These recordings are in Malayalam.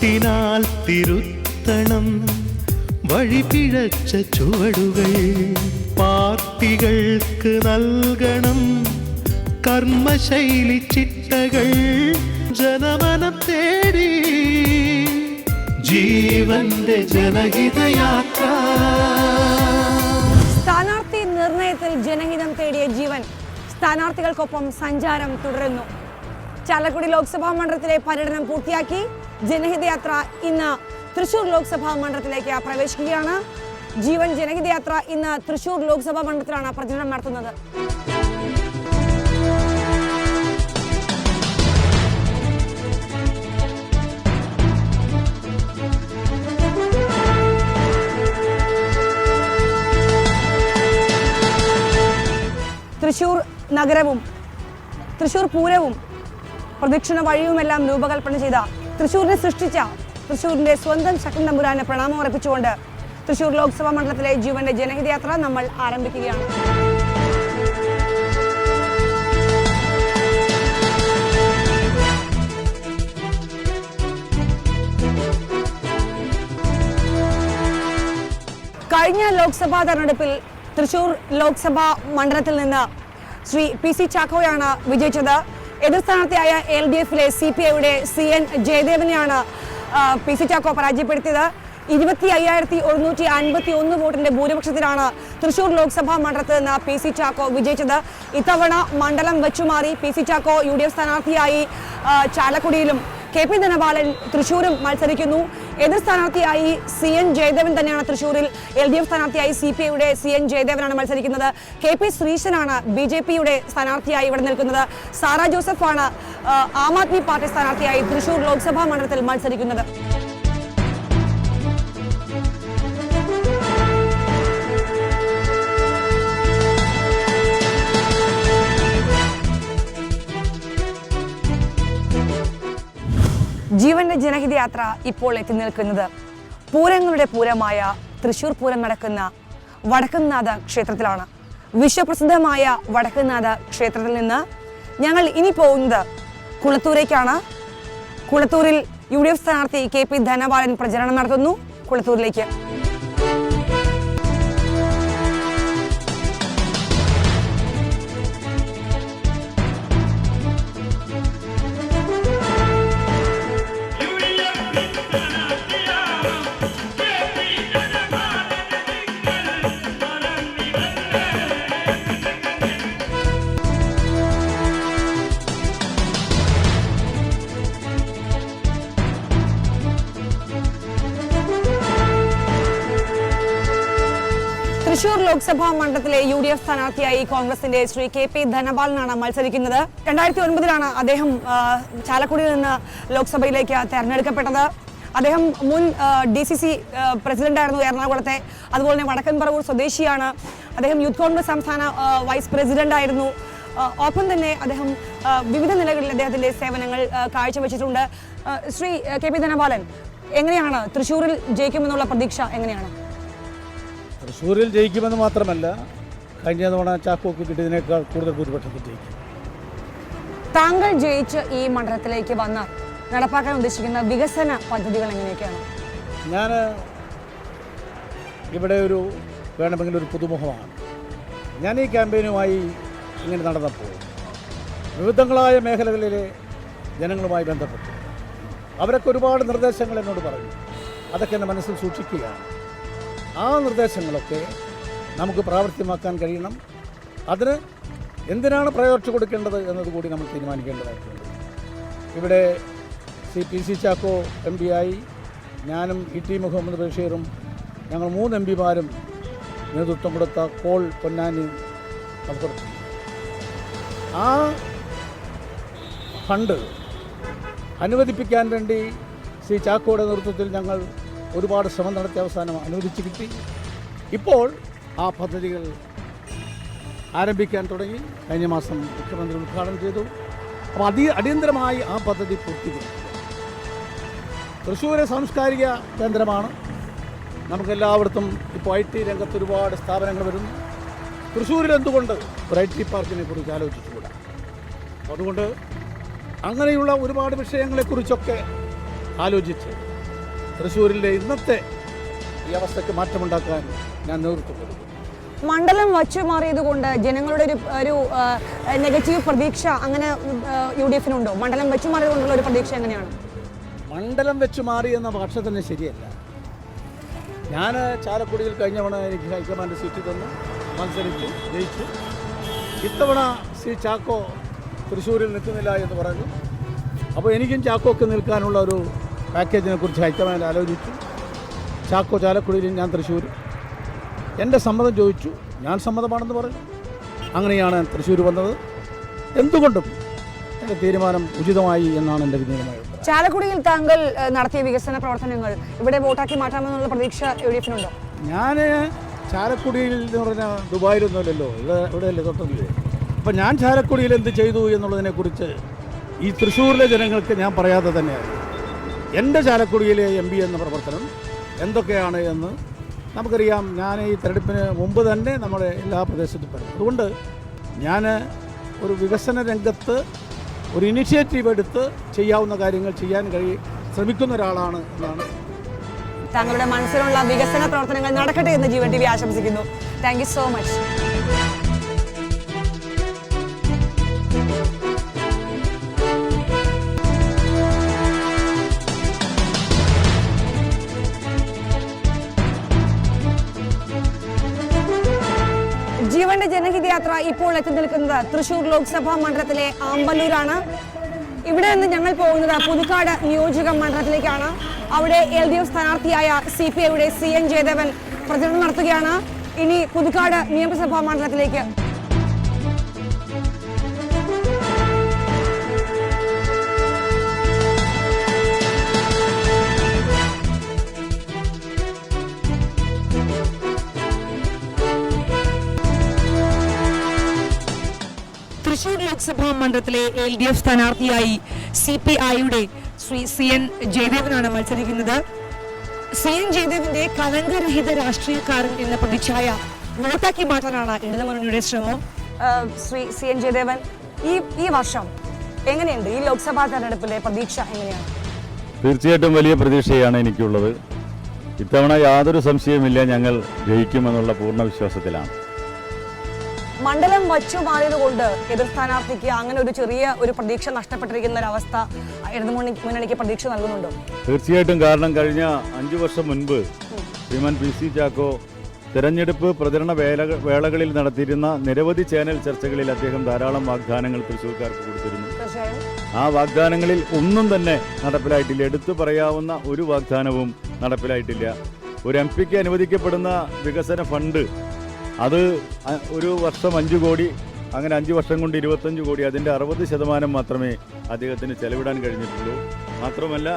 പാട്ടിനാൽ തിരുത്തണം വഴിപിഴച്ച ചുവടുകൾ, പാർട്ടികൾക്ക് നൽകണം കർമ്മശൈലി ചിട്ടകൾ. ജനമനം തേടി ജീവന്റെ ജനഹിതയാത്ര. സ്ഥാനാർത്ഥി നിർണയത്തിൽ ജനഹിതം തേടിയ ജീവൻ സ്ഥാനാർത്ഥികൾക്കൊപ്പം സഞ്ചാരം തുടരുന്നു. ചാലക്കുടി ലോക്സഭാ മണ്ഡലത്തിലെ പര്യടനം പൂർത്തിയാക്കി ജനഹിതയാത്ര ഇന്ന് തൃശൂർ ലോക്സഭാ മണ്ഡലത്തിലേക്ക് പ്രവേശിക്കുകയാണ്. ജീവൻ ജനഹിതയാത്ര ഇന്ന് തൃശൂർ ലോക്സഭാ മണ്ഡലത്തിലാണ് പ്രചരണം നടത്തുന്നത്. തൃശൂർ നഗരവും തൃശൂർ പൂരവും പ്രദക്ഷിണ വഴിയുമെല്ലാം രൂപകൽപ്പന ചെയ്ത തൃശൂരിനെ സൃഷ്ടിച്ച തൃശൂരിന്റെ സ്വന്തം ശക്തൻ തമ്പുരാന് പ്രണാമം അർപ്പിച്ചുകൊണ്ട് തൃശൂർ ലോക്സഭാ മണ്ഡലത്തിലെ ജീവന്റെ ജനഹിതയാത്ര നമ്മൾ ആരംഭിക്കുകയാണ്. കഴിഞ്ഞ ലോക്സഭാ തെരഞ്ഞെടുപ്പിൽ തൃശൂർ ലോക്സഭാ മണ്ഡലത്തിൽ നിന്ന് ശ്രീ പി സി ചാക്കോയാണ് വിജയിച്ചത്. എതിർ സ്ഥാനാർത്ഥിയായ LDF-ലെ CPI-യുടെ CN ജയദേവനെയാണ് പി സി ചാക്കോ പരാജയപ്പെടുത്തിയത്. 25,151 വോട്ടിന്റെ ഭൂരിപക്ഷത്തിലാണ് തൃശൂർ ലോക്സഭാ മണ്ഡലത്തിൽ നിന്ന് പി സി ചാക്കോ വിജയിച്ചത്. ഇത്തവണ മണ്ഡലം വെച്ചുമാറി പി സി ചാക്കോ UDF സ്ഥാനാർത്ഥിയായി ചാലക്കുടിയിലും KP ധനപാലൻ തൃശൂരും മത്സരിക്കുന്നു. എതിർ സ്ഥാനാർത്ഥിയായി CN ജയദേവൻ തന്നെയാണ് തൃശൂരിൽ. LDF സ്ഥാനാർത്ഥിയായി CPI-യുടെ CN ജയദേവനാണ് മത്സരിക്കുന്നത്. KP ശ്രീശനാണ് BJP-യുടെ സ്ഥാനാർത്ഥിയായി ഇവിടെ നിൽക്കുന്നത്. സാറാ ജോസഫാണ് ആം ആദ്മി പാർട്ടി സ്ഥാനാർത്ഥിയായി തൃശൂർ ലോക്സഭാ മണ്ഡലത്തിൽ മത്സരിക്കുന്നത്. ജീവന്റെ ജനഹിതയാത്ര ഇപ്പോൾ എത്തി നിൽക്കുന്നത് പൂരങ്ങളുടെ പൂരമായ തൃശൂർ പൂരം നടക്കുന്ന വടക്കുംനാഥ ക്ഷേത്രത്തിലാണ്. വിശ്വപ്രസിദ്ധമായ വടക്കുംനാഥ ക്ഷേത്രത്തിൽ നിന്ന് ഞങ്ങൾ ഇനി പോകുന്നത് കുളത്തൂരേക്കാണ്. കുളത്തൂരിൽ UDF സ്ഥാനാർത്ഥി KP ധനപാലൻ പ്രചരണം നടത്തുന്നു. കുളത്തൂരിലേക്ക് തൃശൂർ ലോക്സഭാ മണ്ഡലത്തിലെ UDF സ്ഥാനാർത്ഥിയായി കോൺഗ്രസിന്റെ ശ്രീ KP ധനപാലനാണ് മത്സരിക്കുന്നത്. 2009 അദ്ദേഹം ചാലക്കുടിയിൽ നിന്ന് ലോക്സഭയിലേക്ക് തെരഞ്ഞെടുക്കപ്പെട്ടത്. അദ്ദേഹം മുൻ DCC പ്രസിഡന്റായിരുന്നു എറണാകുളത്തെ. അതുപോലെ തന്നെ വടക്കൻ പറവൂർ സ്വദേശിയാണ്. അദ്ദേഹം യൂത്ത് കോൺഗ്രസ് സംസ്ഥാന വൈസ് പ്രസിഡന്റായിരുന്നു. ഒപ്പം തന്നെ അദ്ദേഹം വിവിധ നിലകളിൽ അദ്ദേഹത്തിന്റെ സേവനങ്ങൾ കാഴ്ചവെച്ചിട്ടുണ്ട്. ശ്രീ KP ധനപാലൻ, എങ്ങനെയാണ് തൃശ്ശൂരിൽ ജയിക്കുമെന്നുള്ള പ്രതീക്ഷ എങ്ങനെയാണ്? തൃശ്ശൂരിൽ ജയിക്കുമെന്ന് മാത്രമല്ല, കഴിഞ്ഞ തവണ ചാക്കോക്ക് കിട്ടിയതിനേക്കാൾ കൂടുതൽ ഭൂരിപക്ഷത്തിൽ ജയിക്കും. താങ്കൾ ജയിച്ച് ഈ മണ്ഡലത്തിലേക്ക് വന്ന് നടപ്പാക്കാൻ ഉദ്ദേശിക്കുന്ന വികസന പദ്ധതികൾ എങ്ങനെയൊക്കെയാണ്? ഞാൻ ഇവിടെ വേണമെങ്കിൽ ഒരു പുതുമുഖമാണ്. ഞാൻ ഈ ക്യാമ്പയിനുമായി ഇങ്ങനെ നടന്നപ്പോൾ വിവിധങ്ങളായ മേഖലകളിലെ ജനങ്ങളുമായി ബന്ധപ്പെട്ടു. അവരൊക്കെ ഒരുപാട് നിർദ്ദേശങ്ങൾ എന്നോട് പറഞ്ഞു. അതൊക്കെ എൻ്റെ മനസ്സിൽ സൂക്ഷിക്കുകയാണ്. ആ നിർദ്ദേശങ്ങളൊക്കെ നമുക്ക് പ്രാവർത്തികമാക്കാൻ കഴിയണം. അതിന് എന്തിനാണ് പ്രയോറിറ്റി കൊടുക്കേണ്ടത് എന്നതുകൂടി നമ്മൾ തീരുമാനിക്കേണ്ടതായിട്ടുണ്ട്. ഇവിടെ PC ചാക്കോ MP ആയി ഞാനും ET മുഹമ്മദ് ബഷീറും ഞങ്ങൾ 3 MPമാരും നേതൃത്വം കൊടുത്ത കോൾ പൊന്നാനി അപ്പുറത്ത് ആ ഫണ്ട് അനുവദിപ്പിക്കാൻ വേണ്ടി ശ്രീ ചാക്കോയുടെ നേതൃത്വത്തിൽ ഞങ്ങൾ ഒരുപാട് ശ്രമം നടത്തി അവസാനം അനുവദിച്ച് കിട്ടി. ഇപ്പോൾ ആ പദ്ധതികൾ ആരംഭിക്കാൻ തുടങ്ങി. കഴിഞ്ഞ മാസം മുഖ്യമന്ത്രി ഉദ്ഘാടനം ചെയ്തു. അപ്പോൾ അടിയന്തരമായി ആ പദ്ധതി പൂർത്തീകരിക്കും. തൃശ്ശൂർ സാംസ്കാരിക കേന്ദ്രമാണ്. നമുക്കെല്ലായിടത്തും ഇപ്പോൾ IT രംഗത്ത് ഒരുപാട് സ്ഥാപനങ്ങൾ വരുന്നു. തൃശ്ശൂരിൽ എന്തുകൊണ്ട് ഒരു IT പാർക്കിനെ കുറിച്ച് ആലോചിച്ചുകൂടാ? അതുകൊണ്ട് അങ്ങനെയുള്ള ഒരുപാട് വിഷയങ്ങളെക്കുറിച്ചൊക്കെ ആലോചിച്ച് തൃശ്ശൂരിലെ ഇന്നത്തെ ഈ അവസ്ഥയ്ക്ക് മാറ്റമുണ്ടാക്കാൻ ഞാൻ നേതൃത്വം കൊടുക്കും. മണ്ഡലം വച്ചു മാറിയത് കൊണ്ട് ജനങ്ങളുടെ ഒരു നെഗറ്റീവ് പ്രതീക്ഷ അങ്ങനെ UDF ഉണ്ടോ? മണ്ഡലം വെച്ചു മാറിയത് കൊണ്ടുള്ള ഒരു പ്രതീക്ഷ എങ്ങനെയാണ്? മണ്ഡലം വെച്ച് മാറി എന്ന പക്ഷ തന്നെ ശരിയല്ല. ഞാൻ ചാലക്കുടിയിൽ കഴിഞ്ഞവണ എനിക്ക് ഹൈക്കമാൻഡ് സീറ്റ് തന്നു, മത്സരിച്ചു, ജയിച്ചു. ഇത്തവണ ശ്രീ ചാക്കോ തൃശ്ശൂരിൽ നിൽക്കുന്നില്ല എന്ന് പറഞ്ഞു. അപ്പോൾ എനിക്കും ചാക്കോക്ക് നിൽക്കാനുള്ള ഒരു പാക്കേജിനെ കുറിച്ച് ഹൈക്കമാൻഡ് ആലോചിച്ചു. ചാക്കോ ചാലക്കുടിയിലും ഞാൻ തൃശ്ശൂർ. എൻ്റെ സമ്മതം ചോദിച്ചു, ഞാൻ സമ്മതമാണെന്ന് പറഞ്ഞു. അങ്ങനെയാണ് തൃശ്ശൂർ വന്നത്. എന്തുകൊണ്ടും എൻ്റെ തീരുമാനം ഉചിതമായി എന്നാണ് എൻ്റെ വിനീതമായ അഭിപ്രായം. ചാലക്കുടിയിൽ താങ്കൾ നടത്തിയ വികസന പ്രവർത്തനങ്ങൾ ഇവിടെ വോട്ടാക്കി മാറ്റാമെന്നുള്ള പ്രതീക്ഷ UDF ഉണ്ടോ? ഞാൻ ചാലക്കുടിയിൽ എന്ന് പറഞ്ഞാൽ ദുബായിലൊന്നുമല്ലല്ലോ, ഇവിടെയല്ലേ തൊട്ടല്ലേ. അപ്പം ഞാൻ ചാലക്കുടിയിൽ എന്ത് ചെയ്തു എന്നുള്ളതിനെക്കുറിച്ച് ഈ തൃശ്ശൂരിലെ ജനങ്ങൾക്ക് ഞാൻ പറയാതെ തന്നെയാണ് എൻ്റെ ചാലക്കുടിയിലെ MP എന്ന പ്രവർത്തനം എന്തൊക്കെയാണ് എന്ന് നമുക്കറിയാം. ഞാൻ ഈ തെരഞ്ഞെടുപ്പിന് മുമ്പ് തന്നെ നമ്മുടെ എല്ലാ പ്രദേശത്തും പറഞ്ഞു. അതുകൊണ്ട് ഞാൻ ഒരു വികസന രംഗത്ത് ഒരു ഇനിഷ്യേറ്റീവ് എടുത്ത് ചെയ്യാവുന്ന കാര്യങ്ങൾ ചെയ്യാൻ ശ്രമിക്കുന്ന ഒരാളാണ് എന്നാണ്. താങ്കളുടെ മനസ്സിലുള്ള വികസന പ്രവർത്തനങ്ങൾ നടക്കട്ടെ എന്ന് ജീവൻ TV ആശംസിക്കുന്നു. Thank you so much. ജീവന്റെ ജനഹിത യാത്ര ഇപ്പോൾ എത്തി നിൽക്കുന്നത് തൃശൂർ ലോക്സഭാ മണ്ഡലത്തിലെ ആമ്പല്ലൂരാണ്. ഇവിടെ നിന്ന് ഞങ്ങൾ പോകുന്നത് പുതുക്കാട് നിയോജക മണ്ഡലത്തിലേക്കാണ്. അവിടെ LDF സ്ഥാനാർത്ഥിയായ CPIയുടെ CN ജയദേവൻ പ്രചരണം നടത്തുകയാണ്. ഇനി പുതുക്കാട് നിയമസഭാ മണ്ഡലത്തിലേക്ക്. തൃശൂർ ലോക്സഭാ മണ്ഡലത്തിലെ LDF സ്ഥാനാർത്ഥിയായി CPIയുടെ ശ്രീ CN ജയദേവനാണ് മത്സരിക്കുന്നത്. CN ജയദേവന്റെ കലങ്കരഹിത രാഷ്ട്രീയക്കാരൻ എന്ന പ്രതിച്ഛായ വോട്ടാക്കി മാറ്റാനാണ് ഇടതുമുന്നണിയുടെ ശ്രമം. ശ്രീ CN ജയദേവൻ, ഈ വർഷം എങ്ങനെയുണ്ട്? ഈ ലോക്സഭാ തെരഞ്ഞെടുപ്പിലെ പ്രതീക്ഷ എങ്ങനെയാണ്? തീർച്ചയായിട്ടും വലിയ പ്രതീക്ഷയാണ് എനിക്കുള്ളത്. ഇത്തവണ യാതൊരു സംശയവുമില്ല, ഞങ്ങൾ ജയിക്കുമെന്നുള്ള പൂർണ്ണ വിശ്വാസത്തിലാണ്. മണ്ഡലം വച്ചു മാറിയതുകൊണ്ട് എതിർ സ്ഥാനാർത്ഥിക്ക് അങ്ങനെ ഒരു പ്രതീക്ഷ നഷ്ടപ്പെട്ടിരിക്കുന്ന ഒരു അവസ്ഥ ഇടതുമുന്നണിക്ക് പ്രതീക്ഷ നൽകുന്നുണ്ടോ? തീർച്ചയായിട്ടും. കാരണം കഴിഞ്ഞ 5 വർഷം മുൻപ് ശ്രീമാൻ PC ചാക്കോ തെരഞ്ഞെടുപ്പ് പ്രചരണ വേളകളിൽ നടത്തിയിരുന്ന നിരവധി ചാനൽ ചർച്ചകളിൽ അദ്ദേഹം ധാരാളം വാഗ്ദാനങ്ങൾ തൃശ്ശൂർക്കാർക്ക് കൊടുത്തിരുന്നു. ആ വാഗ്ദാനങ്ങളിൽ ഒന്നും തന്നെ നടപ്പിലായിട്ടില്ല. എടുത്തു പറയാവുന്ന ഒരു വാഗ്ദാനവും നടപ്പിലായിട്ടില്ല. ഒരു MPക്ക് അനുവദിക്കപ്പെടുന്ന വികസന ഫണ്ട് അത് ഒരു വർഷം 5 കോടി, അങ്ങനെ 5 വർഷം കൊണ്ട് 25 കോടി, അതിൻ്റെ 60% മാത്രമേ അദ്ദേഹത്തിന് ചെലവിടാൻ കഴിഞ്ഞിട്ടുള്ളൂ. മാത്രമല്ല,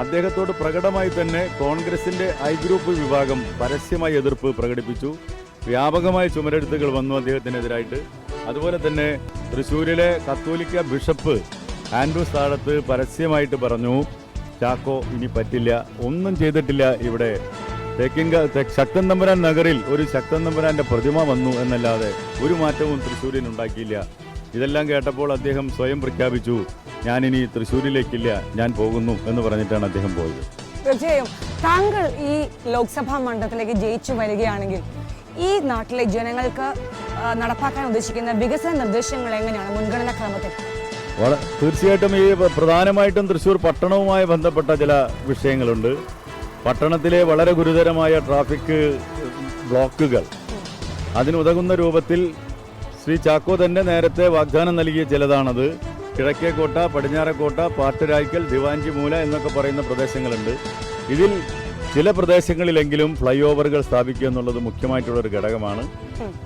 അദ്ദേഹത്തോട് പ്രകടമായി തന്നെ കോൺഗ്രസിൻ്റെ I ഗ്രൂപ്പ് വിഭാഗം പരസ്യമായി എതിർപ്പ് പ്രകടിപ്പിച്ചു. വ്യാപകമായ ചുമരെഴുത്തുകൾ വന്നു അദ്ദേഹത്തിനെതിരായിട്ട്. അതുപോലെ തന്നെ തൃശ്ശൂരിലെ കത്തോലിക്ക ബിഷപ്പ് ആൻഡ്രൂസ് താഴത്ത് പരസ്യമായിട്ട് പറഞ്ഞു, ചാക്കോ ഇനി പറ്റില്ല, ഒന്നും ചെയ്തിട്ടില്ല. ഇവിടെ ശക്തൻ തമ്പുരാൻ നഗറിൽ ഒരു ശക്തൻ തമ്പുരാന്റെ പ്രതിമ വന്നു എന്നല്ലാതെ ഒരു മാറ്റവും തൃശ്ശൂരിൽ ഉണ്ടാക്കിയില്ല. ഇതെല്ലാം കേട്ടപ്പോൾ അദ്ദേഹം സ്വയം പ്രഖ്യാപിച്ചു, ഞാനിനി തൃശ്ശൂരിലേക്കില്ല, ഞാൻ പോകുന്നു എന്ന് പറഞ്ഞിട്ടാണ് അദ്ദേഹം പോയത്. തീർച്ചയായും താങ്കൾ ഈ ലോക്സഭാ മണ്ഡലത്തിലേക്ക് ജയിച്ചു വരികയാണെങ്കിൽ ഈ നാട്ടിലെ ജനങ്ങൾക്ക് നടപ്പാക്കാൻ ഉദ്ദേശിക്കുന്ന വികസന നിർദ്ദേശങ്ങൾ എങ്ങനെയാണ് മുൻഗണനാ ക്രമത്തിൽ? തീർച്ചയായിട്ടും ഈ പ്രധാനമായിട്ടും തൃശ്ശൂർ പട്ടണവുമായി ബന്ധപ്പെട്ട ചില വിഷയങ്ങളുണ്ട്. പട്ടണത്തിലെ വളരെ ഗുരുതരമായ ട്രാഫിക് ബ്ലോക്കുകൾ, അതിനുതകുന്ന രൂപത്തിൽ ശ്രീ ചാക്കോ തന്നെ നേരത്തെ വാഗ്ദാനം നൽകിയ ചിലതാണത്. കിഴക്കേക്കോട്ട, പടിഞ്ഞാറക്കോട്ട, പാട്ടുരായ്ക്കൽ, ദിവാഞ്ചിമൂല എന്നൊക്കെ പറയുന്ന പ്രദേശങ്ങളുണ്ട്. ഇതിൽ ചില പ്രദേശങ്ങളിലെങ്കിലും ഫ്ലൈ ഓവറുകൾ സ്ഥാപിക്കുക എന്നുള്ളത് മുഖ്യമായിട്ടുള്ളൊരു ഘടകമാണ്.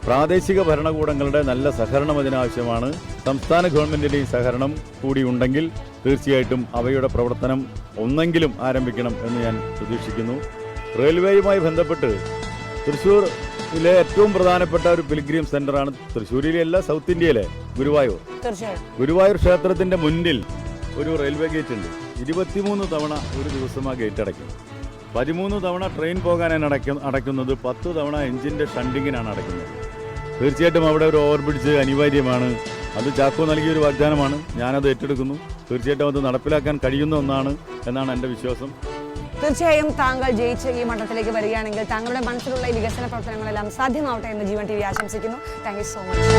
പ്രാദേശിക ഭരണകൂടങ്ങളുടെ നല്ല സഹകരണം അതിനാവശ്യമാണ്. സംസ്ഥാന ഗവൺമെൻറ്റിൻ്റെ ഈ സഹകരണം കൂടി ഉണ്ടെങ്കിൽ തീർച്ചയായിട്ടും അവയുടെ പ്രവർത്തനം ഒന്നെങ്കിലും ആരംഭിക്കണം എന്ന് ഞാൻ പ്രതീക്ഷിക്കുന്നു. റെയിൽവേയുമായി ബന്ധപ്പെട്ട് തൃശ്ശൂരിലെ ഏറ്റവും പ്രധാനപ്പെട്ട ഒരു പിൽഗ്രീം സെൻ്ററാണ് തൃശ്ശൂരിലെയല്ല, സൗത്ത് ഇന്ത്യയിലെ ഗുരുവായൂർ ക്ഷേത്രത്തിൻ്റെ മുന്നിൽ ഒരു റെയിൽവേ ഗേറ്റ് ഉണ്ട്. 23 തവണ ഒരു ദിവസം ആ ഗേറ്റ് അടയ്ക്കും. 13 തവണ ട്രെയിൻ പോകാനാണ് അടയ്ക്കുന്നത്. 10 തവണ എഞ്ചിൻ്റെ ഷണ്ടിങ്ങിനാണ് അടയ്ക്കുന്നത്. തീർച്ചയായിട്ടും അവിടെ ഒരു ഓവർ ബ്രിഡ്ജ് അനിവാര്യമാണ്. അത് ചാക്കോ നൽകിയൊരു വാഗ്ദാനമാണ്. ഞാനത് ഏറ്റെടുക്കുന്നു. തീർച്ചയായിട്ടും അത് നടപ്പിലാക്കാൻ കഴിയുന്ന ഒന്നാണ് എന്നാണ് എൻ്റെ വിശ്വാസം. തീർച്ചയായും താങ്കൾ ജയിച്ച് ഈ മണ്ഡലത്തിലേക്ക് വരികയാണെങ്കിൽ താങ്കളുടെ മനസ്സിലുള്ള ഈ വികസന പ്രവർത്തനങ്ങളെല്ലാം സാധ്യമാവട്ടെ എന്ന് ജീവൻ TV ആശംസിക്കുന്നു. Thank you so much.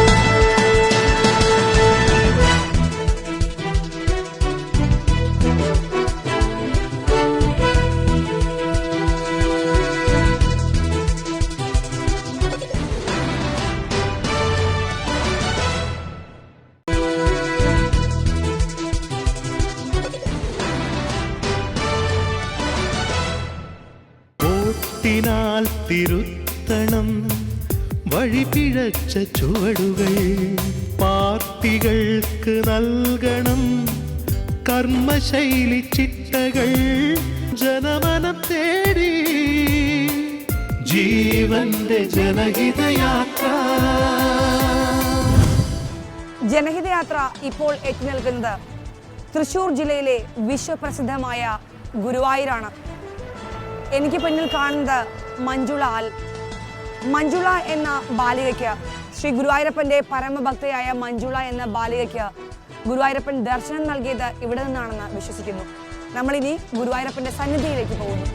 ോട്ടിനാൽ തിരുത്തണം വഴിപിഴച്ച ചുവടുകൾ, പാർട്ടികൾക്ക് നൽകണം കർമ്മശൈലി ചിട്ടകൾ, ജനമനം തേടി ജീവന്റെ ജനഹിതയാത്ര. ജനഹിതയാത്ര ഇപ്പോൾ എത്തി നിൽക്കുന്നത് തൃശ്ശൂർ ജില്ലയിലെ വിശ്വപ്രസിദ്ധമായ ഗുരുവായൂരാണ്. എനിക്ക് പിന്നിൽ കാണുന്നത് മഞ്ജുള എന്ന ബാലികയ്ക്ക്, ശ്രീ ഗുരുവായൂരപ്പൻ്റെ പരമഭക്തയായ മഞ്ജുള എന്ന ബാലികയ്ക്ക് ഗുരുവായൂരപ്പൻ ദർശനം നൽകിയത് ഇവിടെ നിന്നാണെന്ന് വിശ്വസിക്കുന്നു. നമ്മളിനി ഗുരുവായൂരപ്പൻ്റെ സന്നിധിയിലേക്ക് പോകുന്നു.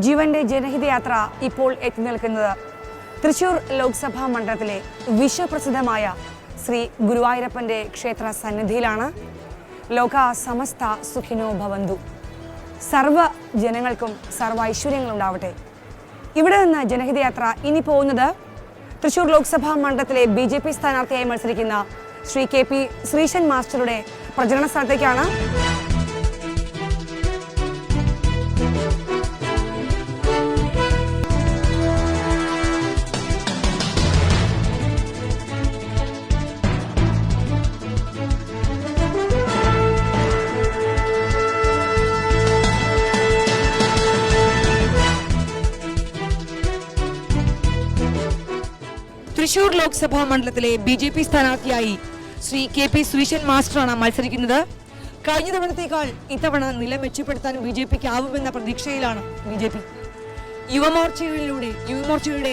ജീവന്റെ ജനഹിതയാത്ര ഇപ്പോൾ എത്തി നിൽക്കുന്നത് തൃശ്ശൂർ ലോക്സഭാ മണ്ഡലത്തിലെ വിശ്വപ്രസിദ്ധമായ ശ്രീ ഗുരുവായൂരപ്പൻ്റെ ക്ഷേത്ര സന്നിധിയിലാണ്. ലോക സമസ്ത സുഖിനോ ഭവന്തു. സർവ്വ ജനങ്ങൾക്കും സർവ്വ ഐശ്വര്യങ്ങളും ഉണ്ടാവട്ടെ. ഇവിടെ നിന്ന് ജനഹിതയാത്ര ഇനി പോകുന്നത് തൃശ്ശൂർ ലോക്സഭാ മണ്ഡലത്തിലെ BJP സ്ഥാനാർത്ഥിയായി മത്സരിക്കുന്ന ശ്രീ KP ശ്രീശൻ മാസ്റ്ററുടെ പ്രചരണ സ്ഥലത്തേക്കാണ്. തൃശ്ശൂർ ലോക്സഭാ മണ്ഡലത്തിലെ BJP സ്ഥാനാർത്ഥിയായി ശ്രീ KP ശ്രീശൻ മാസ്റ്ററാണ് മത്സരിക്കുന്നത്. കഴിഞ്ഞ തവണത്തേക്കാൾ ഇത്തവണ നില മെച്ചപ്പെടുത്താൻ BJPക്ക് ആവുമെന്ന പ്രതീക്ഷയിലാണ് BJP. യുവമോർച്ചയുടെ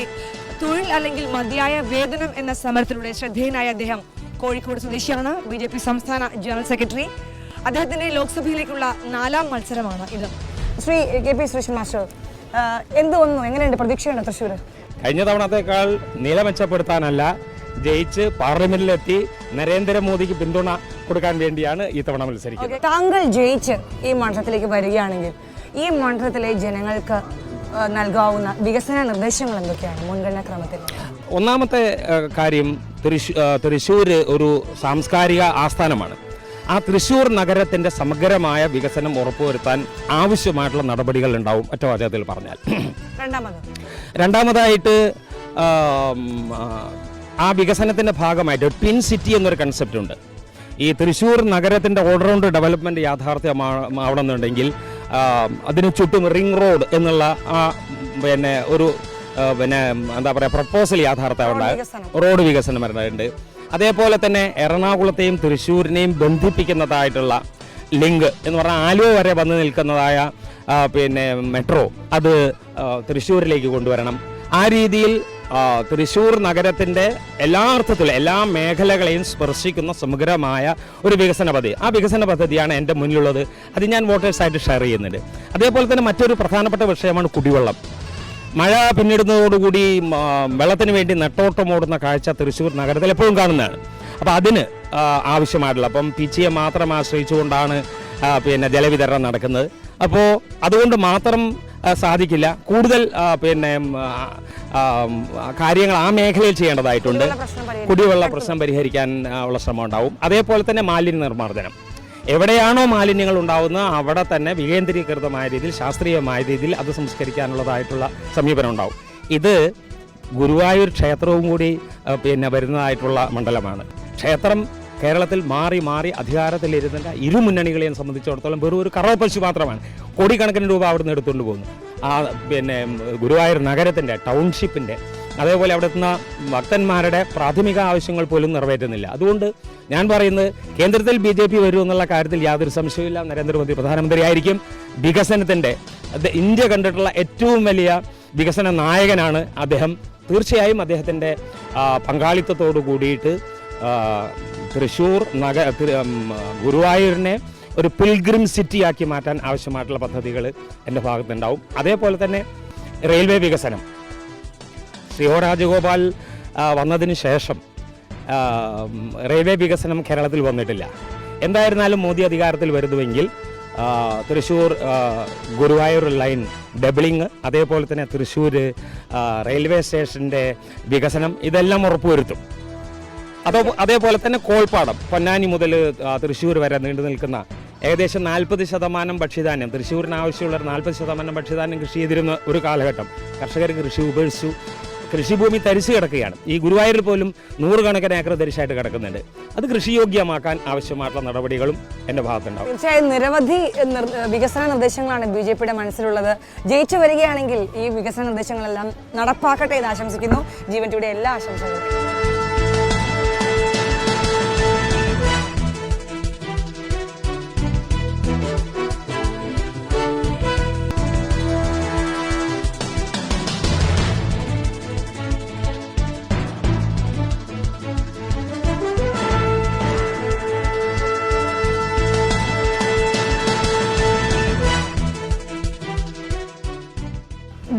തൊഴിൽ അല്ലെങ്കിൽ മതിയായ വേതനം എന്ന സമരത്തിലൂടെ ശ്രദ്ധേയനായ അദ്ദേഹം കോഴിക്കോട് സ്വദേശിയാണ്. BJP സംസ്ഥാന ജനറൽ സെക്രട്ടറി. അദ്ദേഹത്തിന്റെ ലോക്സഭയിലേക്കുള്ള 4ാം മത്സരമാണ് ഇത്. ശ്രീ KP ശ്രീശൻ മാസ്റ്റർ, എന്ത് തോന്നുന്നു, എങ്ങനെയുണ്ട്, പ്രതീക്ഷയുണ്ട് തൃശ്ശൂർ? കഴിഞ്ഞ തവണത്തേക്കാൾ നില മെച്ചപ്പെടുത്താനല്ല, ജയിച്ച് പാർലമെന്റിലെത്തി നരേന്ദ്രമോദിക്ക് പിന്തുണ കൊടുക്കാൻ വേണ്ടിയാണ് ഈ തവണ മത്സരിക്കുന്നത്. താങ്കൾ ജയിച്ച് ഈ മണ്ഡലത്തിലേക്ക് വരികയാണെങ്കിൽ ഈ മണ്ഡലത്തിലെ ജനങ്ങൾക്ക് നൽകാവുന്ന വികസന നിർദ്ദേശങ്ങൾ എന്തൊക്കെയാണ് മുൻഗണനാ ക്രമത്തിൽ? ഒന്നാമത്തെ കാര്യം, തൃശ്ശൂർ ഒരു സാംസ്കാരിക ആസ്ഥാനമാണ്. ആ തൃശ്ശൂർ നഗരത്തിൻ്റെ സമഗ്രമായ വികസനം ഉറപ്പുവരുത്താൻ ആവശ്യമായിട്ടുള്ള നടപടികൾ ഉണ്ടാവും, ഒറ്റ വാചകത്തിൽ പറഞ്ഞാൽ. രണ്ടാമതായിട്ട് ആ വികസനത്തിൻ്റെ ഭാഗമായിട്ട് ട്വിൻ സിറ്റി എന്നൊരു കൺസെപ്റ്റ് ഉണ്ട്. ഈ തൃശ്ശൂർ നഗരത്തിൻ്റെ ഓൾറൗണ്ട് ഡെവലപ്മെൻറ്റ് യാഥാർത്ഥ്യമാവണമെന്നുണ്ടെങ്കിൽ അതിന് ചുറ്റും റിംഗ് റോഡ് എന്നുള്ള ഒരു എന്താ പറയുക പ്രപ്പോസൽ യാഥാർത്ഥ്യമുണ്ടായി, റോഡ് വികസനം വരുന്നുണ്ട്. അതേപോലെ തന്നെ എറണാകുളത്തെയും തൃശ്ശൂരിനെയും ബന്ധിപ്പിക്കുന്നതായിട്ടുള്ള ലിങ്ക് എന്ന് പറഞ്ഞാൽ ആലുവ വരെ വന്ന് നിൽക്കുന്നതായ മെട്രോ അത് തൃശ്ശൂരിലേക്ക് കൊണ്ടുവരണം. ആ രീതിയിൽ തൃശ്ശൂർ നഗരത്തിൻ്റെ എല്ലാ അർത്ഥത്തിലും എല്ലാ മേഖലകളെയും സ്പർശിക്കുന്ന സമഗ്രമായ ഒരു വികസന പദ്ധതി, ആ വികസന പദ്ധതിയാണ് എൻ്റെ മുന്നിലുള്ളത്. അത് ഞാൻ വോട്ടേഴ്സായിട്ട് ഷെയർ ചെയ്യുന്നുണ്ട്. അതേപോലെ തന്നെ മറ്റൊരു പ്രധാനപ്പെട്ട വിഷയമാണ് കുടിവെള്ളം. മഴ പിന്നിടുന്നതോടുകൂടി വെള്ളത്തിന് വേണ്ടി നെട്ടോട്ടമോടുന്ന കാഴ്ച തൃശ്ശൂർ നഗരത്തിൽ എപ്പോഴും കാണുന്നതാണ്. അപ്പോൾ അതിന് ആവശ്യമായിട്ടുള്ള PCA മാത്രം ആശ്രയിച്ചുകൊണ്ടാണ് ജലവിതരണം നടക്കുന്നത്. അപ്പോൾ അതുകൊണ്ട് മാത്രം സാധിക്കില്ല, കൂടുതൽ കാര്യങ്ങൾ ആ മേഖലയിൽ ചെയ്യേണ്ടതായിട്ടുണ്ട്. കുടിവെള്ള പ്രശ്നം പരിഹരിക്കാൻ ഉള്ള ശ്രമം ഉണ്ടാവും. അതേപോലെ തന്നെ മാലിന്യ നിർമ്മാർജ്ജനം, എവിടെയാണോ മാലിന്യങ്ങൾ ഉണ്ടാവുന്നത് അവിടെ തന്നെ വികേന്ദ്രീകൃതമായ രീതിയിൽ ശാസ്ത്രീയമായ രീതിയിൽ അത് സംസ്കരിക്കാനുള്ളതായിട്ടുള്ള സമീപനം ഉണ്ടാവും. ഇത് ഗുരുവായൂർ ക്ഷേത്രവും കൂടി വരുന്നതായിട്ടുള്ള മണ്ഡലമാണ്. ക്ഷേത്രം കേരളത്തിൽ മാറി മാറി അധികാരത്തിലിരുന്ന ഇരു മുന്നണികളെയും സംബന്ധിച്ചിടത്തോളം വെറും ഒരു കറവ പശു മാത്രമാണ്. കോടിക്കണക്കിന് രൂപ അവിടുന്ന് എടുത്തുകൊണ്ട് പോകുന്നു. ആ ഗുരുവായൂർ നഗരത്തിൻ്റെ ടൗൺഷിപ്പിൻ്റെ അതേപോലെ അവിടെ എത്തുന്ന ഭക്തന്മാരുടെ പ്രാഥമിക ആവശ്യങ്ങൾ പോലും നിറവേറ്റുന്നില്ല. അതുകൊണ്ട് ഞാൻ പറയുന്നത് കേന്ദ്രത്തിൽ BJP വരും എന്നുള്ള കാര്യത്തിൽ യാതൊരു സംശയവുമില്ല. നരേന്ദ്രമോദി പ്രധാനമന്ത്രിയായിരിക്കും. വികസനത്തിൻ്റെ ഇന്ത്യ കണ്ടിട്ടുള്ള ഏറ്റവും വലിയ വികസന നായകനാണ് അദ്ദേഹം. തീർച്ചയായും അദ്ദേഹത്തിൻ്റെ പങ്കാളിത്തത്തോടു കൂടിയിട്ട് തൃശ്ശൂർ ഗുരുവായൂരിനെ ഒരു പിൽഗ്രിം സിറ്റിയാക്കി മാറ്റാൻ ആവശ്യമായിട്ടുള്ള പദ്ധതികൾ എൻ്റെ ഭാഗത്തുണ്ടാവും. അതേപോലെ തന്നെ റെയിൽവേ വികസനം. ശ്രീ ഒ രാജഗോപാൽ വന്നതിന് ശേഷം റെയിൽവേ വികസനം കേരളത്തിൽ വന്നിട്ടില്ല. എന്തായിരുന്നാലും മോദി അധികാരത്തിൽ വരുന്നുവെങ്കിൽ തൃശ്ശൂർ ഗുരുവായൂർ ലൈൻ ഡബിളിങ്, അതേപോലെ തന്നെ തൃശ്ശൂർ റെയിൽവേ സ്റ്റേഷൻ്റെ വികസനം, ഇതെല്ലാം ഉറപ്പുവരുത്തും. അതേപോലെ തന്നെ കോൾപ്പാടം പൊന്നാനി മുതൽ തൃശ്ശൂർ വരെ നീണ്ടു നിൽക്കുന്ന ഏകദേശം 40% ഭക്ഷ്യധാന്യം, തൃശ്ശൂരിന് ആവശ്യമുള്ള 40% ഭക്ഷ്യധാന്യം കൃഷി ചെയ്തിരുന്ന ഒരു കാലഘട്ടം കർഷകർ കൃഷി ഉപേക്ഷിച്ചു. കൃഷിഭൂമി തരിച്ചു കിടക്കുകയാണ്. ഈ ഗുരുവായൂരിൽ പോലും 100 കണക്കിന് ഏക്കർ തരിശായിട്ട് കിടക്കുന്നുണ്ട്. അത് കൃഷിയോഗ്യമാക്കാൻ ആവശ്യമായിട്ടുള്ള നടപടികളും എൻ്റെ ഭാഗത്തുണ്ടാവും. തീർച്ചയായും നിരവധി വികസന നിർദ്ദേശങ്ങളാണ് BJPയുടെ മനസ്സിലുള്ളത്. ജയിച്ചു വരികയാണെങ്കിൽ ഈ വികസന നിർദ്ദേശങ്ങളെല്ലാം നടപ്പാക്കട്ടെ എന്ന് ആശംസിക്കുന്നു. ജീവൻ ടിവിയുടെ എല്ലാ ആശംസകളും.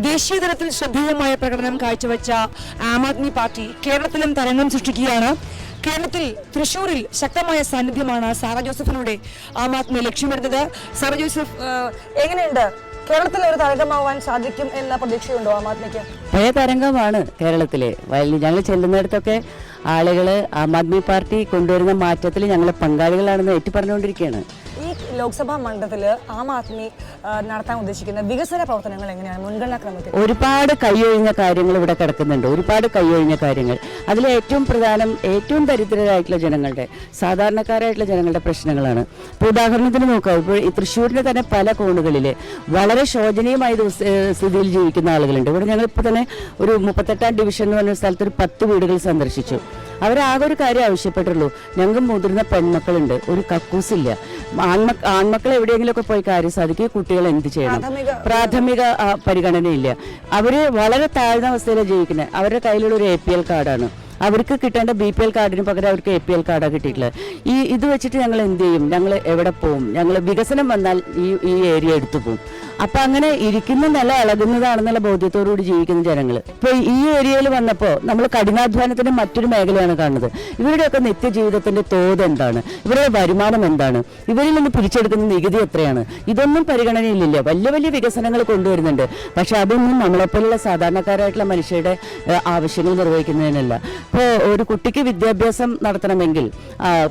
ദേശീയതലത്തിൽ ശ്രദ്ധേയമായ പ്രകടനം കാഴ്ചവെച്ച ആം ആദ്മി പാർട്ടി കേരളത്തിലും തരംഗം സൃഷ്ടിക്കുകയാണ്. കേരളത്തിൽ തൃശ്ശൂരിൽ ശക്തമായ സാന്നിധ്യമാണ് സാറ ജോസഫിലൂടെ ആം ആദ്മി ലക്ഷ്യമിടുന്നത്. സാറ ജോസഫ്, എങ്ങനെയുണ്ട്? കേരളത്തിൽ ഒരു തരംഗമാവാൻ സാധിക്കും എന്ന പ്രതീക്ഷയുണ്ടോ ആം ആദ്മിക്ക്? പഴയ തരംഗമാണ് കേരളത്തിലെ. ഞങ്ങൾ ചെല്ലുന്നിടത്തൊക്കെ ആളുകൾ ആം ആദ്മി പാർട്ടി കൊണ്ടുവരുന്ന മാറ്റത്തിൽ ഞങ്ങൾ പങ്കാളികളാണെന്ന് ഏറ്റുപറഞ്ഞുകൊണ്ടിരിക്കുകയാണ്. ഈ ലോക്സഭാ മണ്ഡലത്തില് ആം ആദ്മി നടത്താൻ ഉദ്ദേശിക്കുന്ന വികസന പ്രവർത്തനങ്ങൾ എങ്ങനെയാണ് മുൻഗണനാ ക്രമത്തിൽ? ഒരുപാട് കൈയൊഴിഞ്ഞ കാര്യങ്ങൾ ഇവിടെ കിടക്കുന്നുണ്ട്. ഒരുപാട് കൈയൊഴിഞ്ഞ കാര്യങ്ങൾ. അതിൽ ഏറ്റവും പ്രധാനം ഏറ്റവും ദരിദ്രരായിട്ടുള്ള ജനങ്ങളുടെ, സാധാരണക്കാരായിട്ടുള്ള ജനങ്ങളുടെ പ്രശ്നങ്ങളാണ്. ഇപ്പോൾ ഉദാഹരണത്തിന് നോക്കാം, ഇപ്പോൾ ഈ തൃശ്ശൂരിൻ്റെ തന്നെ പല കോണുകളിൽ വളരെ ശോചനീയമായ സ്ഥിതിയിൽ ജീവിക്കുന്ന ആളുകളുണ്ട്. ഇവിടെ ഞങ്ങളിപ്പോൾ തന്നെ ഒരു 38ാം ഡിവിഷൻ എന്ന് പറഞ്ഞ സ്ഥലത്ത് ഒരു 10 വീടുകൾ സന്ദർശിച്ചു. അവരാകെ ഒരു കാര്യം ആവശ്യപ്പെട്ടുള്ളൂ, ഞങ്ങൾക്ക് മുതിർന്ന പെൺമക്കളുണ്ട്, ഒരു കക്കൂസില്ല. ആൺമക്കൾ എവിടെയെങ്കിലുമൊക്കെ പോയി കാര്യം സാധിക്കും, കുട്ടികൾ എന്ത് ചെയ്യണം? പ്രാഥമിക പരിഗണനയില്ല. അവര് വളരെ താഴ്ന്ന അവസ്ഥയിലാണ് ജീവിക്കുന്നത്. അവരുടെ കയ്യിലുള്ള ഒരു APL കാർഡാണ്. അവർക്ക് കിട്ടേണ്ട BPL കാർഡിന് പകരം അവർക്ക് APL കാർഡാണ് കിട്ടിയിട്ടുള്ളത്. ഇത് വെച്ചിട്ട് ഞങ്ങൾ എന്ത് ചെയ്യും? ഞങ്ങൾ എവിടെ പോവും? ഞങ്ങൾ വികസനം വന്നാൽ ഈ ഏരിയ എടുത്തു പോവും. അപ്പൊ അങ്ങനെ ഇരിക്കുന്ന നില ഇളകുന്നതാണെന്നുള്ള ബോധ്യത്തോടുകൂടി ജീവിക്കുന്ന ജനങ്ങൾ ഇപ്പൊ ഈ ഏരിയയിൽ വന്നപ്പോൾ നമ്മൾ കഠിനാധ്വാനത്തിന്റെ മറ്റൊരു മേഖലയാണ് കാണുന്നത്. ഇവരുടെയൊക്കെ നിത്യജീവിതത്തിന്റെ തോത് എന്താണ്? ഇവരുടെ വരുമാനം എന്താണ്? ഇവരിൽ നിന്ന് പിരിച്ചെടുക്കുന്ന നികുതി എത്രയാണ്? ഇതൊന്നും പരിഗണനയിലില്ല. വലിയ വലിയ വികസനങ്ങൾ കൊണ്ടുവരുന്നുണ്ട്, പക്ഷെ അതൊന്നും നമ്മളെപ്പോലുള്ള സാധാരണക്കാരായിട്ടുള്ള മനുഷ്യരുടെ ആവശ്യങ്ങൾ നിർവഹിക്കുന്നതിനല്ല. ഇപ്പോൾ ഒരു കുട്ടിക്ക് വിദ്യാഭ്യാസം നടത്തണമെങ്കിൽ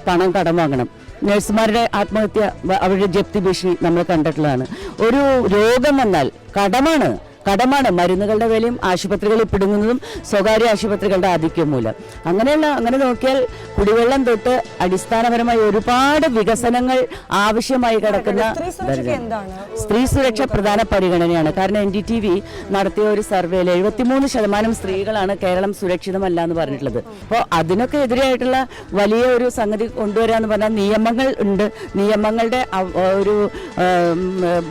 പണം കടം വാങ്ങണം. നഴ്സുമാരുടെ ആത്മഹത്യ, അവരുടെ ജപ്തി ഭീഷണി നമ്മൾ കണ്ടിട്ടുള്ളതാണ്. ഒരു രോഗം വന്നാൽ കടമാണ്. മരുന്നുകളുടെ വിലയും ആശുപത്രികളിൽ പിടുങ്ങുന്നതും സ്വകാര്യ ആശുപത്രികളുടെ ആധിക്യം മൂലം. അങ്ങനെ നോക്കിയാൽ കുടിവെള്ളം തൊട്ട് അടിസ്ഥാനപരമായി ഒരുപാട് വികസനങ്ങൾ ആവശ്യമായി കിടക്കുന്ന സ്ത്രീ സുരക്ഷ പ്രധാന പരിഗണനയാണ്. കാരണം NDTV നടത്തിയ ഒരു സർവേയിൽ 73% സ്ത്രീകളാണ് കേരളം സുരക്ഷിതമല്ല എന്ന് പറഞ്ഞിട്ടുള്ളത്. അപ്പോൾ അതിനൊക്കെ എതിരായിട്ടുള്ള വലിയ ഒരു സംഗതി കൊണ്ടുവരാന്ന് പറഞ്ഞാൽ നിയമങ്ങൾ ഉണ്ട്. നിയമങ്ങളുടെ ഒരു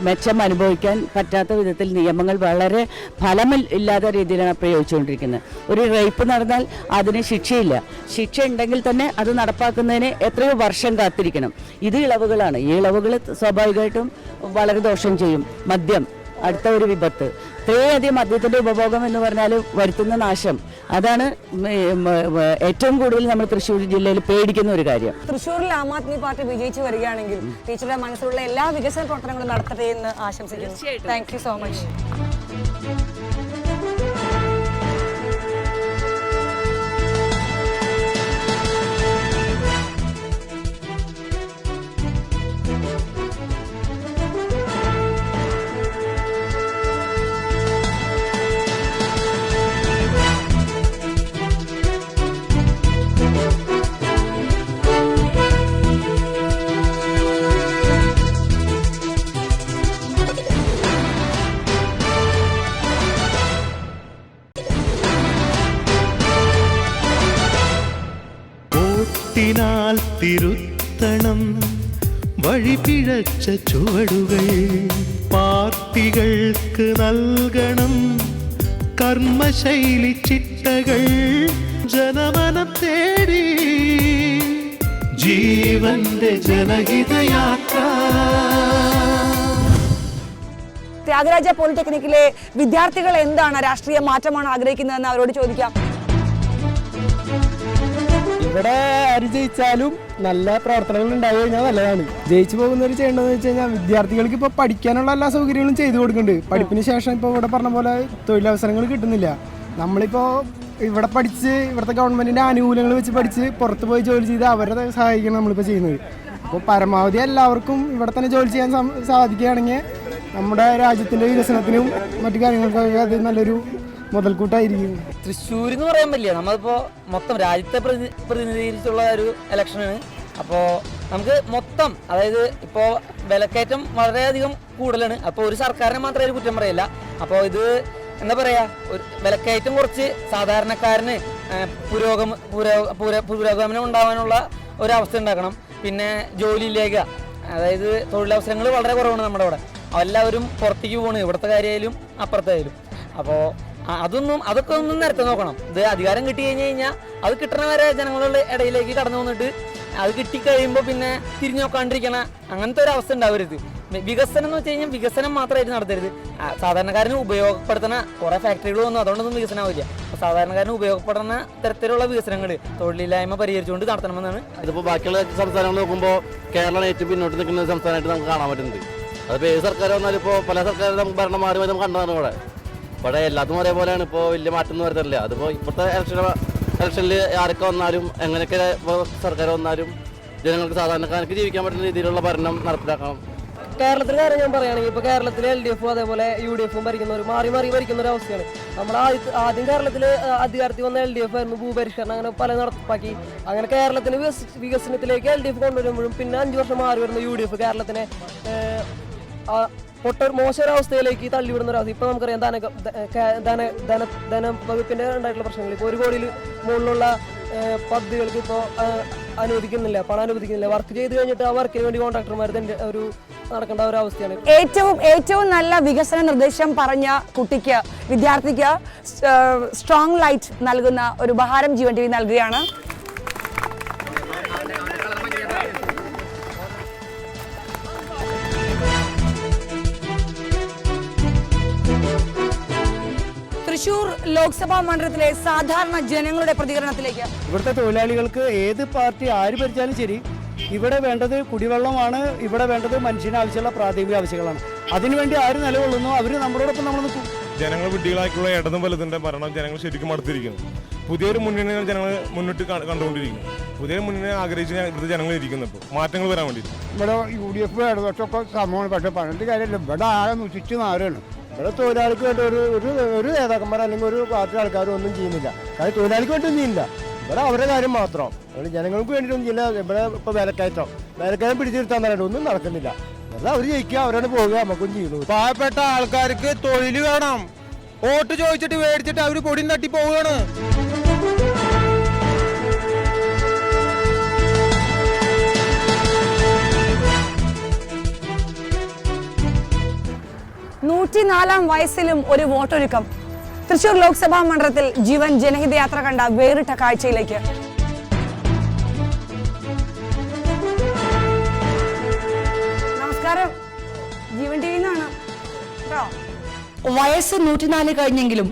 മെച്ചം അനുഭവിക്കാൻ പറ്റാത്ത വിധത്തിൽ നിയമങ്ങൾ വളരെ ഫലമില്ലാത്ത രീതിയിലാണ് പ്രയോഗിച്ചുകൊണ്ടിരിക്കുന്നത്. ഒരു റേപ്പ് നടന്നാൽ അതിന് ശിക്ഷയില്ല. ശിക്ഷ ഉണ്ടെങ്കിൽ തന്നെ അത് നടപ്പാക്കുന്നതിന് എത്രയോ വർഷം കാത്തിരിക്കണം. ഇത് ഇളവുകളാണ്. ഈ ഇളവുകൾ സ്വാഭാവികമായിട്ടും വളരെ ദോഷം ചെയ്യും. മദ്യം അടുത്ത ഒരു വിപത്ത്. ഇത്രയധികം മദ്യത്തിന്റെ ഉപഭോഗം എന്ന് പറഞ്ഞാൽ വരുത്തുന്ന നാശം, അതാണ് ഏറ്റവും കൂടുതൽ നമ്മൾ തൃശ്ശൂർ ജില്ലയിൽ പേടിക്കുന്ന ഒരു കാര്യം. തൃശ്ശൂരിൽ ആം ആദ്മി പാർട്ടി വിജയിച്ചു വരികയാണെങ്കിൽ ടീച്ചറുടെ മനസ്സിലുള്ള എല്ലാ വികസന പ്രവർത്തനങ്ങളും നടത്തട്ടെ എന്ന് ആശംസിക്കുന്നു. Thank you so much. എന്നാൽ തിരുത്തണം വഴിപിഴച്ച ചുവടുകൾ. പാർട്ടികൾക്ക് നൽകണം കർമ്മശൈലി ചിട്ടകൾ. ജനമനം തേടി ജീവന്റെ ജനഹിതയാത്ര. ത്യാഗരാജ പോളിടെക്നിക്കിലെ വിദ്യാർത്ഥികൾ എന്താണ് രാഷ്ട്രീയ മാറ്റമാണ് ആഗ്രഹിക്കുന്നതെന്ന് അവരോട് ചോദിക്കാം. ഇവിടെ ആര് ജയിച്ചാലും നല്ല പ്രവർത്തനങ്ങൾ ഉണ്ടായി കഴിഞ്ഞാൽ നല്ലതാണ്. ജയിച്ചു പോകുന്നവർ ചെയ്യേണ്ടതെന്ന് വെച്ച് കഴിഞ്ഞാൽ വിദ്യാർത്ഥികൾക്ക് ഇപ്പോൾ പഠിക്കാനുള്ള എല്ലാ സൗകര്യങ്ങളും ചെയ്തു കൊടുക്കുന്നുണ്ട്. പഠിപ്പിന് ശേഷം ഇപ്പോൾ ഇവിടെ പറഞ്ഞ പോലെ തൊഴിലവസരങ്ങൾ കിട്ടുന്നില്ല. നമ്മളിപ്പോൾ ഇവിടെ പഠിച്ച് ഇവിടുത്തെ ഗവൺമെൻറ്റിൻ്റെ ആനുകൂല്യങ്ങൾ വെച്ച് പഠിച്ച് പുറത്ത് പോയി ജോലി ചെയ്ത് അവരെ സഹായിക്കണം നമ്മളിപ്പോൾ ചെയ്യുന്നത്. അപ്പോൾ പരമാവധി എല്ലാവർക്കും ഇവിടെ തന്നെ ജോലി ചെയ്യാൻ സാധിക്കുകയാണെങ്കിൽ നമ്മുടെ രാജ്യത്തിൻ്റെ വികസനത്തിനും മറ്റു കാര്യങ്ങൾക്കൊക്കെ അത് നല്ലൊരു മുതൽക്കൂട്ടായിരിക്കും. തൃശ്ശൂർ എന്ന് പറയാൻ പറ്റില്ല, നമ്മളിപ്പോൾ മൊത്തം രാജ്യത്തെ പ്രതിനിധീകരിച്ചുള്ള ഒരു ഇലക്ഷനാണ്. അപ്പോൾ നമുക്ക് മൊത്തം, അതായത് ഇപ്പോൾ വിലക്കയറ്റം വളരെയധികം കൂടുതലാണ്. അപ്പോൾ ഒരു സർക്കാരിനെ മാത്രമേ കുറ്റം പറയില്ല. അപ്പോൾ ഇത് എന്താ പറയുക, ഒരു വിലക്കയറ്റം കുറച്ച് സാധാരണക്കാരന് പുരോഗമനം ഉണ്ടാകാനുള്ള ഒരവസ്ഥ ഉണ്ടാക്കണം. പിന്നെ ജോലിയിലേക്ക്, അതായത് തൊഴിലവസരങ്ങൾ വളരെ കുറവാണ് നമ്മുടെ ഇവിടെ. എല്ലാവരും പുറത്തേക്ക് പോകണം, ഇവിടുത്തെ കാര്യമായാലും അപ്പുറത്തായാലും. അപ്പോൾ അതൊക്കെ ഒന്നും നേരത്തെ നോക്കണം. ഇത് അധികാരം കിട്ടി കഴിഞ്ഞാൽ അത് കിട്ടണ വരെ ജനങ്ങളുടെ ഇടയിലേക്ക് കടന്നു വന്നിട്ട് അത് കിട്ടിക്കഴിയുമ്പോൾ പിന്നെ തിരിഞ്ഞു നോക്കാണ്ടിരിക്കണ അങ്ങനത്തെ ഒരു അവസ്ഥ ഉണ്ടാവരുത്. വികസനം എന്ന് വെച്ച് കഴിഞ്ഞാൽ വികസനം മാത്രമായിട്ട് നടത്തരുത്. സാധാരണക്കാരന് ഉപയോഗപ്പെടുത്തുന്ന കുറേ ഫാക്ടറികൾ വന്നു, അതുകൊണ്ടൊന്നും വികസനമാവില്ല. അപ്പോൾ സാധാരണക്കാരന് ഉപയോഗപ്പെടുന്ന തരത്തിലുള്ള വികസനങ്ങൾ തൊഴിലില്ലായ്മ പരിഹരിച്ചുകൊണ്ട് നടത്തണമെന്നാണ്. ഇതിപ്പോൾ ബാക്കിയുള്ള സംസ്ഥാനങ്ങൾ നോക്കുമ്പോൾ കേരളമാണ് ഏറ്റവും പിന്നോട്ട് നിൽക്കുന്ന സംസ്ഥാനമായിട്ട് നമുക്ക് കാണാൻ പറ്റുന്നുണ്ട്. അതിപ്പോൾ ഏത് സർക്കാർ വന്നാലും ഇപ്പോൾ പല സർക്കാരും നമുക്ക് ഭരണം മാറി നമുക്ക് കണ്ടതാണ് ഇവിടെ എല്ലാത്തും ഒരേപോലെയാണ്. ഇപ്പോൾ വലിയ മാറ്റം ഒന്നും വരുന്നില്ല. അതിപ്പോൾ ഇപ്പോഴത്തെ ഇലക്ഷനിൽ ആരൊക്കെ വന്നാലും എങ്ങനെയൊക്കെ ഇപ്പോൾ സർക്കാർ വന്നാലും ജനങ്ങൾക്ക് സാധാരണക്കാർക്ക് ജീവിക്കാൻ പറ്റുന്ന രീതിയിലുള്ള ഭരണം നടപ്പിലാക്കണം. കേരളത്തിലെ കാര്യം ഞാൻ പറയുകയാണെങ്കിൽ ഇപ്പോൾ കേരളത്തിൽ LDF അതേപോലെ UDF ഭരിക്കുന്നവർ മാറി ഭരിക്കുന്ന ഒരു അവസ്ഥയാണ്. നമ്മൾ ആദ്യം കേരളത്തിൽ അധികാരത്തിൽ വന്ന LDF ആയിരുന്നു. ഭൂപരിഷ്കരണം അങ്ങനെ പല നടപ്പാക്കി. അങ്ങനെ കേരളത്തിന് വികസനത്തിലേക്ക് LDF കൊണ്ടുവരുമ്പോഴും പിന്നെ 5 വർഷം മാറി വരുന്ന UDF കേരളത്തിനെ മോശമൊരവസ്ഥയിലേക്ക് തള്ളിവിടുന്ന ഒരവസ്ഥ. ഇപ്പോൾ നമുക്കറിയാം ധനവകുപ്പിൻ്റെ ഉണ്ടായിട്ടുള്ള പ്രശ്നങ്ങൾ. ഇപ്പോൾ 1 കോടിയിൽ മുകളിലുള്ള പദ്ധതികൾക്ക് ഇപ്പോൾ അനുവദിക്കുന്നില്ല, പണം അനുവദിക്കുന്നില്ല. വർക്ക് ചെയ്ത് കഴിഞ്ഞിട്ട് ആ വർക്കിന് വേണ്ടി കോൺട്രാക്ടർമാർ ഒരു നടക്കേണ്ട ഒരു അവസ്ഥയാണ്. ഏറ്റവും നല്ല വികസന നിർദ്ദേശം പറഞ്ഞ കുട്ടിക്ക്, വിദ്യാർത്ഥിക്ക് സ്ട്രോങ് ലൈറ്റ് നൽകുന്ന ഒരു ഉപഹാരം ജീവൻ TV നൽകുകയാണ്. തൃശൂർ ലോക്സഭാ മണ്ഡലത്തിലെ സാധാരണ ജനങ്ങളുടെ പ്രതികരണത്തിലേക്ക്. ഇവിടുത്തെ തൊഴിലാളികൾക്ക് ഏത് പാർട്ടി ആര് ഭരിച്ചാലും ശരി, ഇവിടെ വേണ്ടത് കുടിവെള്ളമാണ്. ഇവിടെ വേണ്ടത് മനുഷ്യന് ആവശ്യമുള്ള പ്രാഥമിക ആവശ്യങ്ങളാണ്. അതിനുവേണ്ടി ആര് നിലകൊള്ളുന്നു അവർ നമ്മളോടൊപ്പം നമ്മൾ നിൽക്കും. ജനങ്ങൾ വിഡ്ഢികളായിട്ടുള്ള ഇടതും വലതിൻ്റെ ഭരണം ജനങ്ങൾ ശരിക്കും മടുത്തിരിക്കുന്നു. പുതിയൊരു മുന്നണികൾ ജനങ്ങൾ മുന്നിട്ട് കണ്ടുകൊണ്ടിരിക്കുന്നു. പുതിയ മുന്നണി ആഗ്രഹിച്ച് ഇവിടുത്തെ ജനങ്ങൾ ഇരിക്കുന്നു. ഇപ്പോൾ മാറ്റങ്ങൾ വരാൻ വേണ്ടി ഇവിടെ UDF ഇടതുപക്ഷമൊക്കെ സമൂഹമാണ്. പക്ഷേ പറഞ്ഞിട്ട് കാര്യമില്ല, ഇവിടെ ആകെ മുഷിച്ച് മാറുകയാണ്. ഇവിടെ തൊഴിലാളിക്ക് വേണ്ടി ഒരു നേതാക്കന്മാർ അല്ലെങ്കിൽ ഒരു പാർട്ടി ആൾക്കാരും ഒന്നും ചെയ്യുന്നില്ല. കാര്യം തൊഴിലാളിക്ക് വേണ്ടിയൊന്നും ചെയ്യില്ല. ഇവിടെ അവരുടെ കാര്യം മാത്രം. ജനങ്ങൾക്ക് വേണ്ടിയിട്ടൊന്നും ചെയ്യില്ല. ഇവിടെ ഇപ്പോൾ വേലക്കയറ്റം പിടിച്ചിരുത്താൻ തന്നെ ഒന്നും നടക്കുന്നില്ല. അല്ല, അവർ ജയിക്കുക, അവരോട് പോവുക, നമുക്കും ചെയ്യുന്നു. പാവപ്പെട്ട ആൾക്കാർക്ക് തൊഴിൽ വേണം. വോട്ട് ചോദിച്ചിട്ട് മേടിച്ചിട്ട് അവർ പൊടി തട്ടി പോവുകയാണ്. ാം വയസ്സിലും ഒരു വോട്ടൊരുക്കം. തൃശൂർ ലോക്സഭാ മണ്ഡലത്തിൽ ജീവൻ ജനഹിതയാത്ര കണ്ട വേറിട്ട കാഴ്ചയിലേക്ക്. നമസ്കാരം, ജീവൻ TV ന്നാണ്. വയസ്സ് 104 കഴിഞ്ഞെങ്കിലും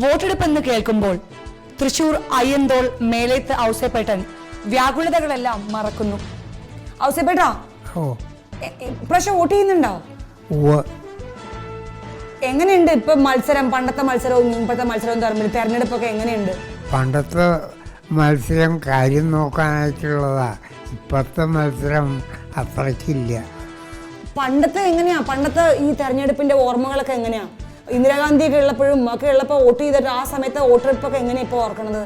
വോട്ടെടുപ്പെന്ന് കേൾക്കുമ്പോൾ തൃശൂർ അയ്യന്തോൾ മേലേത്ത് ഔസേപ്പേട്ടൻ വ്യാകുലതകളെല്ലാം മറക്കുന്നു. ഔസേപ്പേട്ടാ, ഇപ്രാവശ്യം വോട്ട് ചെയ്യുന്നുണ്ടോ? എങ്ങനെയുണ്ട് ഇപ്പൊ മത്സരം? പണ്ടത്തെ മത്സരവും ഇപ്പോഴത്തെ മത്സരവും തമ്മിൽ തെരഞ്ഞെടുപ്പൊക്കെ എങ്ങനെയുണ്ട്? പണ്ടത്തെ മത്സരം കാര്യം നോക്കാനായിട്ടുള്ളതാ. ഇപ്പോഴത്തെ മത്സരം അത്രയ്ക്കില്ല. പണ്ടത്തെ എങ്ങനെയാ? പണ്ടത്തെ ഈ തെരഞ്ഞെടുപ്പിന്റെ ഓർമ്മകളൊക്കെ എങ്ങനെയാ? ഇന്ദിരാഗാന്ധിയൊക്കെ ഉള്ളപ്പോഴും ഒക്കെ ഉള്ളപ്പോൾ വോട്ട് ചെയ്തിട്ട് ആ സമയത്ത് വോട്ടെടുപ്പൊക്കെ എങ്ങനെയാ ഇപ്പോൾ ഓർക്കണത്?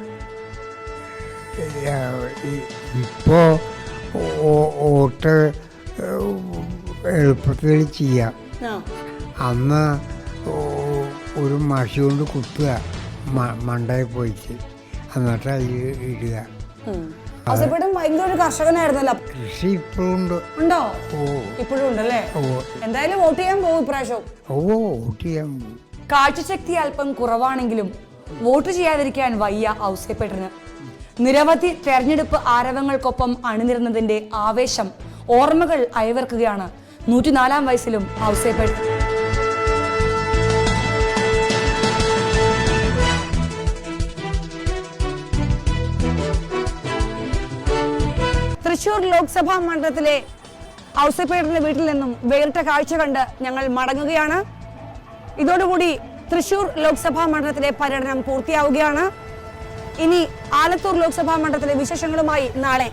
ഇപ്പോൾ വോട്ട് എളുപ്പത്തിൽ ചെയ്യാം. അന്ന് ഒരു മഷി കൊണ്ട് കുത്തുക മണ്ടയിൽ പോയിട്ട്, എന്നിട്ട് അതിൽ ഇടുക. ഔസേപ്പേട്ടൻ ഭയങ്കര ഒരു കർഷകനായിരുന്നല്ലോ. കൃഷി ഇപ്പോഴും ഉണ്ട്. ഉണ്ടോ? ഓ ഇപ്പോഴും ഉണ്ടല്ലേ? ഓ എന്തായാലും വോട്ട് ചെയ്യാൻ പോകും ഇപ്രാവശ്യം. ഓ വോട്ട് ചെയ്യാൻ കാഴ്ചശക്തി അല്പം കുറവാണെങ്കിലും വോട്ട് ചെയ്യാതിരിക്കാൻ വയ്യ ഔസേപ്പേട്ടന്. നിരവധി തെരഞ്ഞെടുപ്പ് ആരവങ്ങൾക്കൊപ്പം അണിനിരുന്നതിന്റെ ആവേശം ഓർമ്മകൾ അയവർക്കുകയാണ് 104-ാം വയസ്സിലും ഔസേപ്പേട്ടൻ. തൃശൂർ ലോക്സഭാ മണ്ഡലത്തിലെ ഔസേപ്പേട്ടന്റെ വീട്ടിൽ നിന്നും വേറിട്ട കാഴ്ച കണ്ട് ഞങ്ങൾ മടങ്ങുകയാണ്. ഇതോടുകൂടി തൃശൂർ ലോക്സഭാ മണ്ഡലത്തിലെ പര്യടനം പൂർത്തിയാവുകയാണ്. ഇനി ആലത്തൂർ ലോക്സഭാ മണ്ഡലത്തിലെ വിശേഷങ്ങളുമായി നാളെ